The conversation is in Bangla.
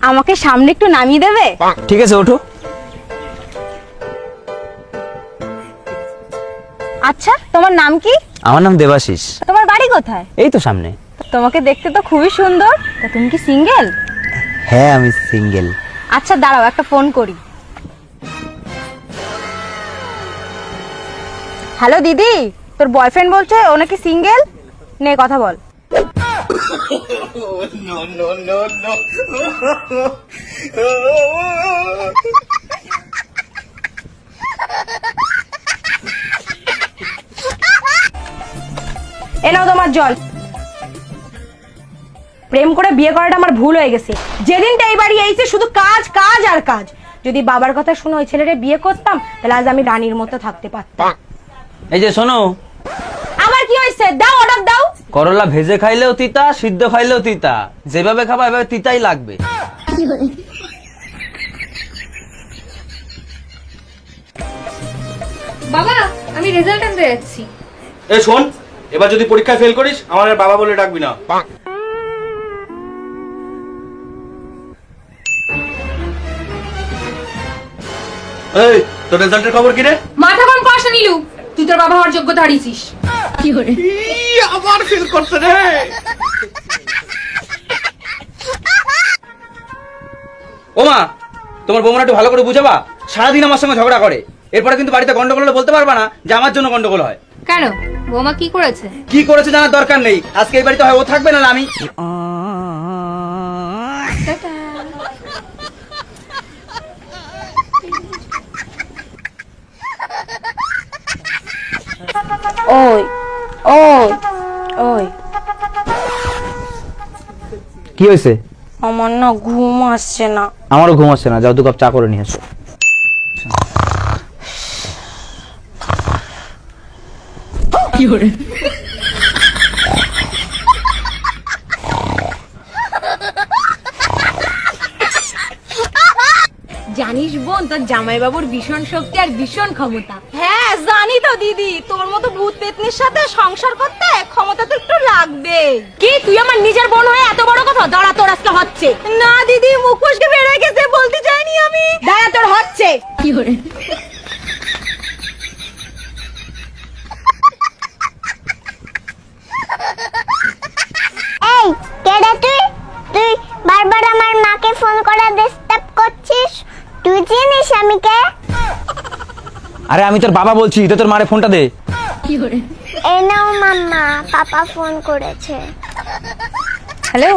আমাকে সামনে একটু নামিয়ে দেবে? ঠিক আছে, ওঠো। আচ্ছা, তোমার নাম কি? আমার নাম দেবাশিস। তোমার বাড়ি কোথায়? এই তো সামনে। তোমাকে দেখতে তো খুবই সুন্দর। তা তুমি কি সিঙ্গেল? হ্যাঁ, আমি সিঙ্গেল। আচ্ছা দাঁড়াও, একটা ফোন করি। হ্যালো দিদি, তোর বয়ফ্রেন্ড বলছে ও নাকি সিঙ্গেল। নে কথা বল। এ নাও তোমার জল। প্রেম করে বিয়ে করাটা আমার ভুল হয়ে গেছে। যেদিনটা এই বাড়ি এসে শুধু কাজ কাজ আর কাজ। যদি বাবার কথা শুনে ওই ছেলেরে বিয়ে করতাম তাহলে আজ আমি রানীর মতো থাকতে পারতাম। এই যে শোনো, আবার কি হয়েছে? দাও, অর্ডার দাও। করলা ভেজে খাইলেও তিতা, সিদ্ধ খাইলেও তিতা। যেভাবে খাবা এভাবে তিতাই লাগবে। বাবা, আমি রেজাল্ট আনতে যাচ্ছি। এই শোন, এবার যদি পরীক্ষায় ফেল করিস আমার আর বাবা বলে ডাকবি না। এই, তোর রেজাল্টের খবর কি রে? মাথা কম কষা নিলু, তুই তোর বাবা হওয়ার যোগ্যতা হারিয়েছিস। আবার ফেল করছে রে। ওমা, তোমার বৌমা একটু ভালো করে বুঝাবা। সারাদিন আমার সঙ্গে ঝগড়া করে। এরপরে কিন্তু বাড়িতে গন্ডগোল হলে বলতে পারবা না যে আমার জন্য গন্ডগোল হয়। কেন, বৌমা কি করেছে? কি করেছে জানার দরকার নেই। আজকে এই বাড়িতে হয় ও থাকবে না আমি। ওই ওই ওই, কি হয়েছে? আমার না ঘুম আসছে না। আমারও ঘুম আসছে না। যাও 2 কাপ চা করে নিয়ে আসো। জানিস বোন, তোর জামাইবাবুর ভীষণ শক্তি আর ভীষণ ক্ষমতা। হ্যাঁ জানি তো দিদি, তোর মতো ভূত পেতনির সাথে সংসার করতে ক্ষমতা তো একটু লাগবে। কি তুই আমার নিজের বোন হয়ে এত বড় কথা? দাঁড়া, তোর আজকে হচ্ছে না। দিদি মুখ ফসকে বের হয়ে গেছে, বলতে চাইনি আমি। দাঁড়া, তোর হচ্ছে। কি করে? এই কেডা তুই? তুই বারবার আমার মাকে ফোন করে ডিস্টার্ব করছিস। তুই চিনিস আমি কে? আরে আমি তোর বাবা বলছি, তো তোর মারে ফোনটা দে। এই নাও মাম্মা, পাপা ফোন করেছে। হ্যালো